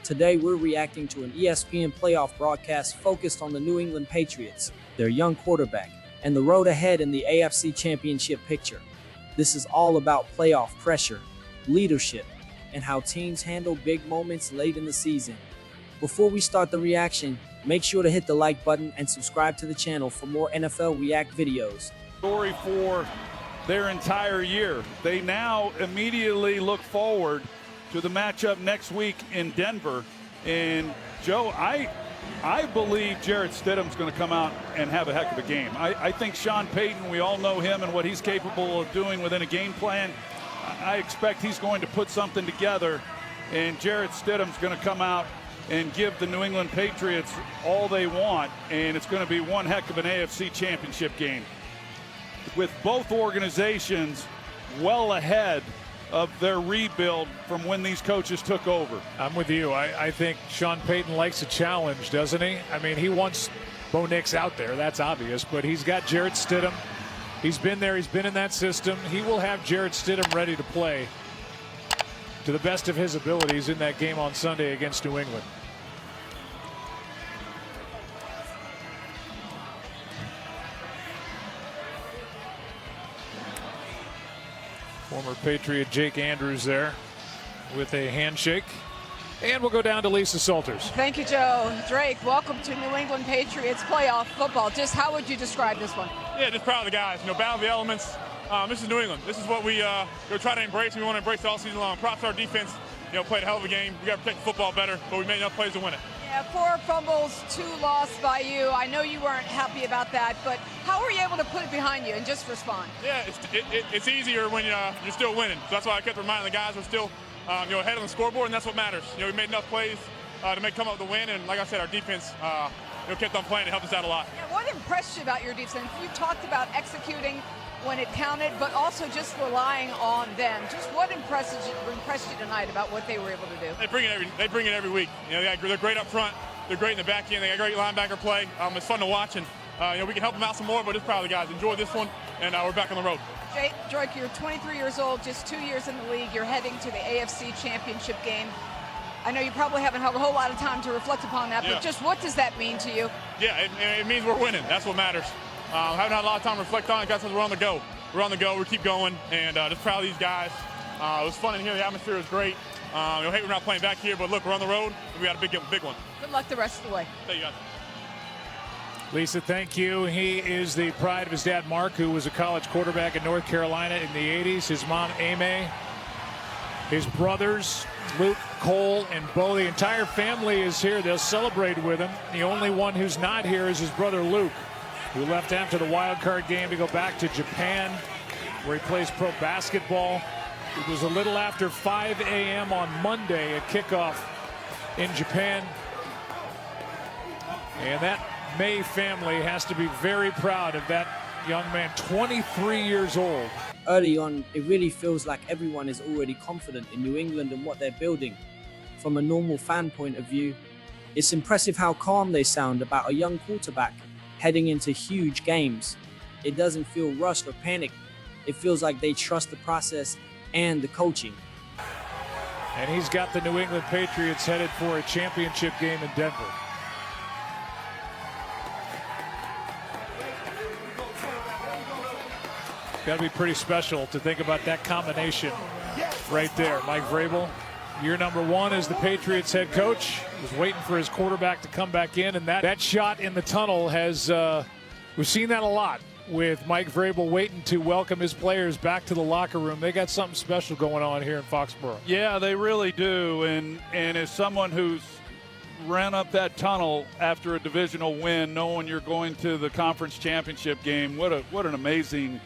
Today, we're reacting to an ESPN playoff broadcast focused on the New England Patriots, their young quarterback, and the road ahead in the AFC Championship picture. This is all about playoff pressure, leadership, and how teams handle big moments late in the season. Before we start the reaction, make sure to hit the like button and subscribe to the channel for more NFL React videos. Story for their entire year. They now immediately look forward to the matchup next week in Denver. And Joe, I believe Jarrett Stidham's going to come out and have a heck of a game. I think Sean Payton, we all know him and what he's capable of doing within a game plan. I expect he's going to put something together, and Jarrett Stidham's going to come out and give the New England Patriots all they want, and it's going to be one heck of an AFC Championship game, with both organizations well ahead of their rebuild from when these coaches took over. I'm with you. I think Sean Payton likes a challenge, doesn't he? I mean, he wants Bo Nix out there, that's obvious, but he's got Jarrett Stidham. He's been there, he's been in that system. He will have Jarrett Stidham ready to play to the best of his abilities in that game on Sunday against New England. Former Patriot Jake Andrews there with a handshake. And we'll go down to Lisa Salters. Thank you, Joe. Drake, welcome to New England Patriots playoff football. Just how would you describe this one? Yeah, just proud of the guys. You know, battle of the elements. This is New England. This is what we try to embrace. We want to embrace it all season long. Props to our defense. You know, played a hell of a game. We got to protect the football better, but we made enough plays to win it. Yeah, 4 fumbles, 2 lost by you. I know you weren't happy about that, but how were you able to put it behind you and just respond? Yeah, it's easier when you're still winning. So that's why I kept reminding the guys we're still ahead on the scoreboard, and that's what matters. You know, we made enough plays to come up with the win, and like I said, our defense kept on playing. It helped us out a lot. Yeah, what impressed you about your defense? You talked about executing when it counted, but also just relying on them. Just what impressed you tonight about what they were able to do? They bring it every week. You know, they're great up front. They're great in the back end. They got great linebacker play. It's fun to watch, and we can help them out some more. But just proud of the guys. Enjoy this one, and we're back on the road. Drake, you're 23 years old, just 2 years in the league. You're heading to the AFC Championship game. I know you probably haven't had a whole lot of time to reflect upon that, but just what does that mean to you? Yeah, it means we're winning. That's what matters. Haven't had a lot of time to reflect on it because we're on the go. We're on the go. We keep going, and just proud of these guys. It was fun in here. The atmosphere was great. Hate we're not playing back here, but look, we're on the road, and we got a big one. Good luck the rest of the way. Thank you, guys. Lisa, thank you. He is the pride of his dad, Mark, who was a college quarterback in North Carolina in the 80s. His mom, Amy. His brothers, Luke, Cole, and Bo. The entire family is here. They'll celebrate with him. The only one who's not here is his brother, Luke, who left after the wild card game to go back to Japan, where he plays pro basketball. It was a little after 5 a.m. on Monday at kickoff in Japan. And that Maye family has to be very proud of that young man, 23 years old. Early on, it really feels like everyone is already confident in New England and what they're building. From a normal fan point of view, it's impressive how calm they sound about a young quarterback heading into huge games. It doesn't feel rushed or panicked. It feels like they trust the process and the coaching. And he's got the New England Patriots headed for a championship game in Denver. Got to be pretty special to think about that combination right there. Mike Vrabel, year number 1 as the Patriots head coach, was waiting for his quarterback to come back in, and that shot in the tunnel has, we've seen that a lot with Mike Vrabel waiting to welcome his players back to the locker room. They got something special going on here in Foxborough. Yeah, they really do. And as someone who's ran up that tunnel after a divisional win, knowing you're going to the conference championship game, what an amazing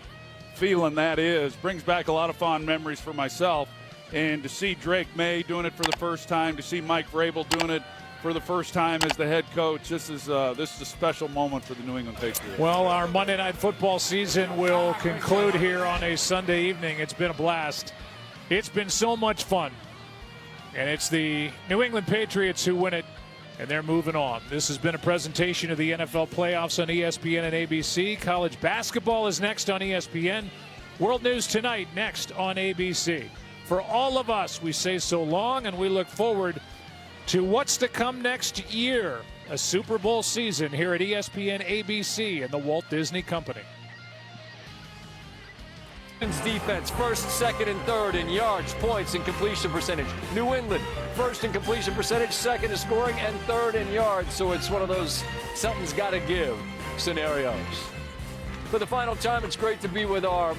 feeling that is. Brings back a lot of fond memories for myself. And to see Drake Maye doing it for the first time, to see Mike Vrabel doing it for the first time as the head coach, this is a special moment for the New England Patriots. Well, our Monday Night Football season will conclude here on a Sunday evening. It's been a blast. It's been so much fun. And it's the New England Patriots who win it, and they're moving on. This has been a presentation of the NFL playoffs on ESPN and ABC. College basketball is next on ESPN. World News Tonight next on ABC. For all of us, we say so long, and we look forward to what's to come next year. A Super Bowl season here at ESPN ABC and the Walt Disney Company. Defense first, second, and third in yards, points, and completion percentage. New England first in completion percentage, second in scoring, and third in yards. So it's one of those something's got to give scenarios. For the final time, it's great to be with our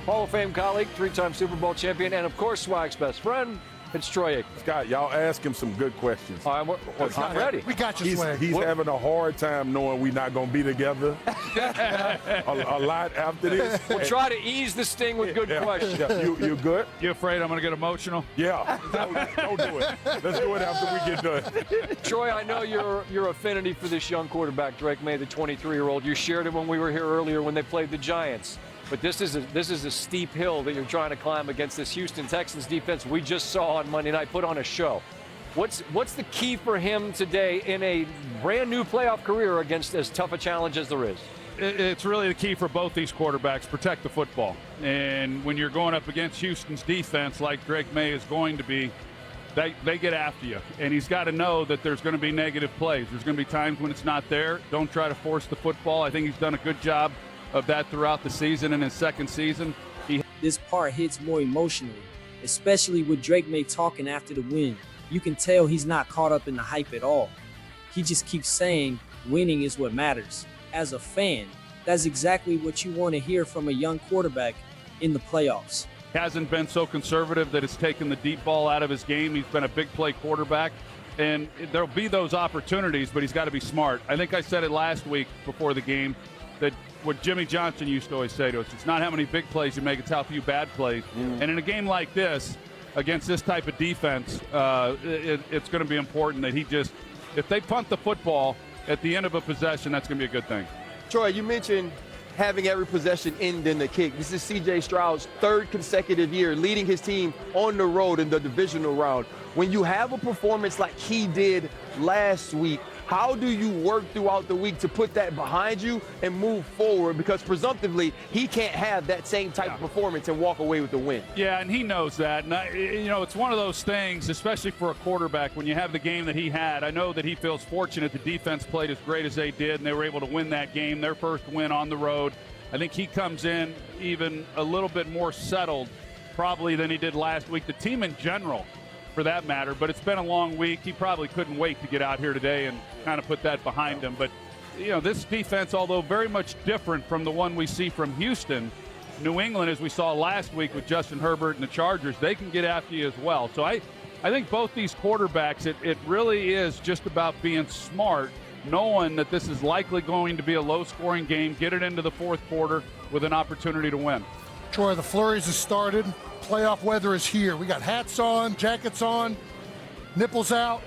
Hall of Fame colleague, three-time Super Bowl champion, and of course Swag's best friend. It's Troy Aikman. Scott, y'all ask him some good questions. All right, I'm ready. We got you, Swag. He's having a hard time knowing we're not going to be together a lot after this. We'll try to ease the sting with good questions. Yeah. You good? You afraid I'm going to get emotional? Yeah. Don't do it. Let's do it after we get done. Troy, I know your affinity for this young quarterback, Drake Maye, the 23-year-old. You shared it when we were here earlier when they played the Giants. But this is a steep hill that you're trying to climb against this Houston Texans defense we just saw on Monday night put on a show. What's the key for him today in a brand new playoff career against as tough a challenge as there is? It's really the key for both these quarterbacks, protect the football. And when you're going up against Houston's defense like Drake Maye is going to be, they get after you. And he's got to know that there's going to be negative plays. There's going to be times when it's not there. Don't try to force the football. I think he's done a good job of that throughout the season. In his second season, This part hits more emotionally, especially with Drake Maye talking after the win. You can tell he's not caught up in the hype at all. He just keeps saying winning is what matters. As a fan, that's exactly what you want to hear from a young quarterback in the playoffs. hasn't been so conservative that it's taken the deep ball out of his game. He's been a big play quarterback, and there'll be those opportunities, but he's got to be smart. I think I said it last week before the game that what Jimmy Johnson used to always say to us, it's not how many big plays you make, it's how few bad plays. And in a game like this, against this type of defense, it's going to be important that he just, if they punt the football at the end of a possession, that's going to be a good thing. Troy, you mentioned having every possession end in the kick. This is C.J. Stroud's third consecutive year leading his team on the road in the divisional round. When you have a performance like he did last week, how do you work throughout the week to put that behind you and move forward? Because presumptively, he can't have that same type of performance and walk away with the win. Yeah, and he knows that. And, it's one of those things, especially for a quarterback, when you have the game that he had. I know that he feels fortunate the defense played as great as they did, and they were able to win that game, their first win on the road. I think he comes in even a little bit more settled probably than he did last week. The team in general, for that matter, but it's been a long week. He probably couldn't wait to get out here today and kind of put that behind him. But, this defense, although very much different from the one we see from Houston, New England, as we saw last week with Justin Herbert and the Chargers, they can get after you as well. So I think both these quarterbacks, it really is just about being smart, knowing that this is likely going to be a low-scoring game, get it into the fourth quarter with an opportunity to win. Troy, the flurries have started. Playoff weather is here. We got hats on, jackets on, nipples out.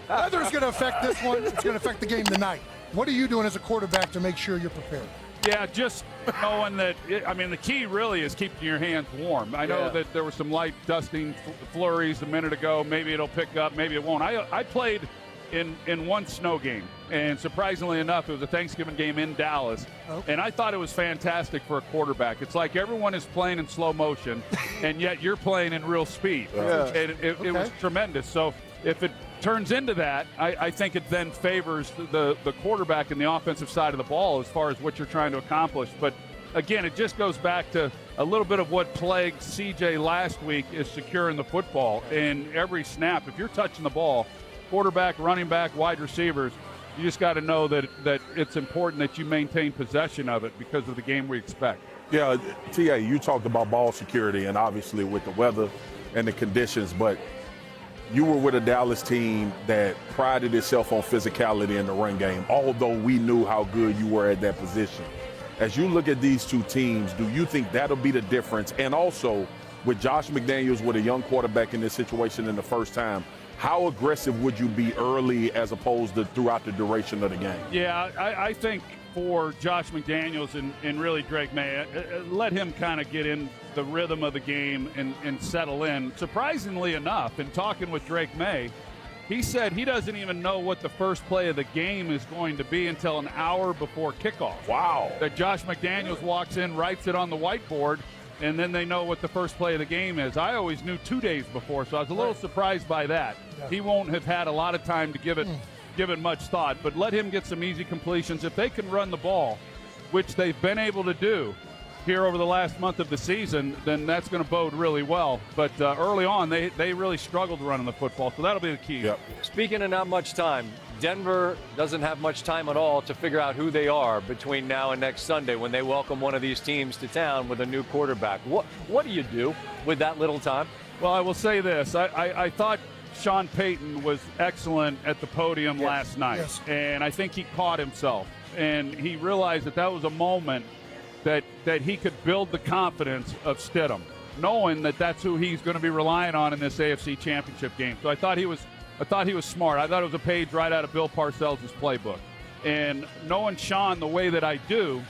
Weather's going to affect this one. It's going to affect the game tonight. What are you doing as a quarterback to make sure you're prepared? Yeah, just knowing that, the key really is keeping your hands warm. I know that there were some light dusting flurries a minute ago. Maybe it'll pick up, maybe it won't. I played in one snow game, and surprisingly enough, it was a Thanksgiving game in Dallas, and I thought it was fantastic for a quarterback. It's like everyone is playing in slow motion, and yet you're playing in real speed. And it was tremendous. So if it turns into that, I think it then favors the quarterback and the offensive side of the ball as far as what you're trying to accomplish. But again, it just goes back to a little bit of what plagued CJ last week is securing the football. And every snap, if you're touching the ball, quarterback, running back, wide receivers, you just got to know that it's important that you maintain possession of it because of the game we expect. Yeah, T.A., you talked about ball security and obviously with the weather and the conditions, but you were with a Dallas team that prided itself on physicality in the run game, although we knew how good you were at that position. As you look at these two teams, do you think that'll be the difference? And also, with Josh McDaniels with a young quarterback in this situation in the first time, how aggressive would you be early as opposed to throughout the duration of the game? Yeah, I think for Josh McDaniels and really Drake Maye, let him kind of get in the rhythm of the game and settle in. Surprisingly enough, in talking with Drake Maye, he said he doesn't even know what the first play of the game is going to be until an hour before kickoff. Wow. That Josh McDaniels walks in, writes it on the whiteboard, and then they know what the first play of the game is. I always knew 2 days before, so I was a little surprised by that. Yeah. He won't have had a lot of time to give it much thought, but let him get some easy completions. If they can run the ball, which they've been able to do here over the last month of the season, then that's going to bode really well. But early on, they really struggled running the football, so that'll be the key. Yep. Speaking of not much time, Denver doesn't have much time at all to figure out who they are between now and next Sunday when they welcome one of these teams to town with a new quarterback. What do you do with that little time? Well, I will say this. I thought Sean Payton was excellent at the podium last night, Yes. and I think he caught himself, and he realized that was a moment that he could build the confidence of Stidham, knowing that that's who he's going to be relying on in this AFC Championship game. So I thought he was smart. I thought it was a page right out of Bill Parcells' playbook. And knowing Sean the way that I do,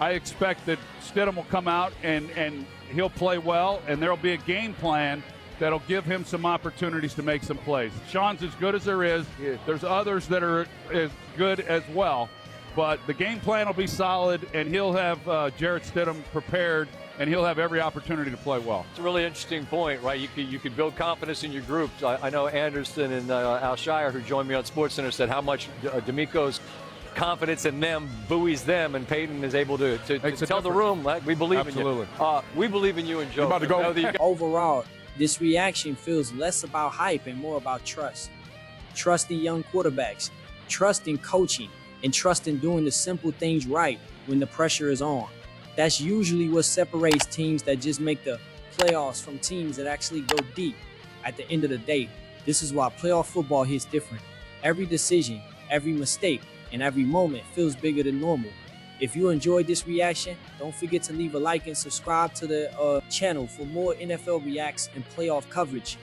I expect that Stidham will come out and he'll play well, and there will be a game plan that'll give him some opportunities to make some plays. Sean's as good as there is. There's others that are as good as well. But the game plan will be solid, and he'll have Jarrett Stidham prepared, and he'll have every opportunity to play well. It's a really interesting point, right? You could build confidence in your groups. I know Anderson and Al Shire, who joined me on SportsCenter, said how much D'Amico's confidence in them buoys them, and Peyton is able to tell the room, like, we believe in you. We believe in you and Joe. About to go. Overall, this reaction feels less about hype and more about trust. Trust in young quarterbacks, trust in coaching, and trust in doing the simple things right when the pressure is on. That's usually what separates teams that just make the playoffs from teams that actually go deep. At the end of the day, this is why playoff football hits different. Every decision, every mistake, and every moment feels bigger than normal. If you enjoyed this reaction, don't forget to leave a like and subscribe to the channel for more NFL reacts and playoff coverage.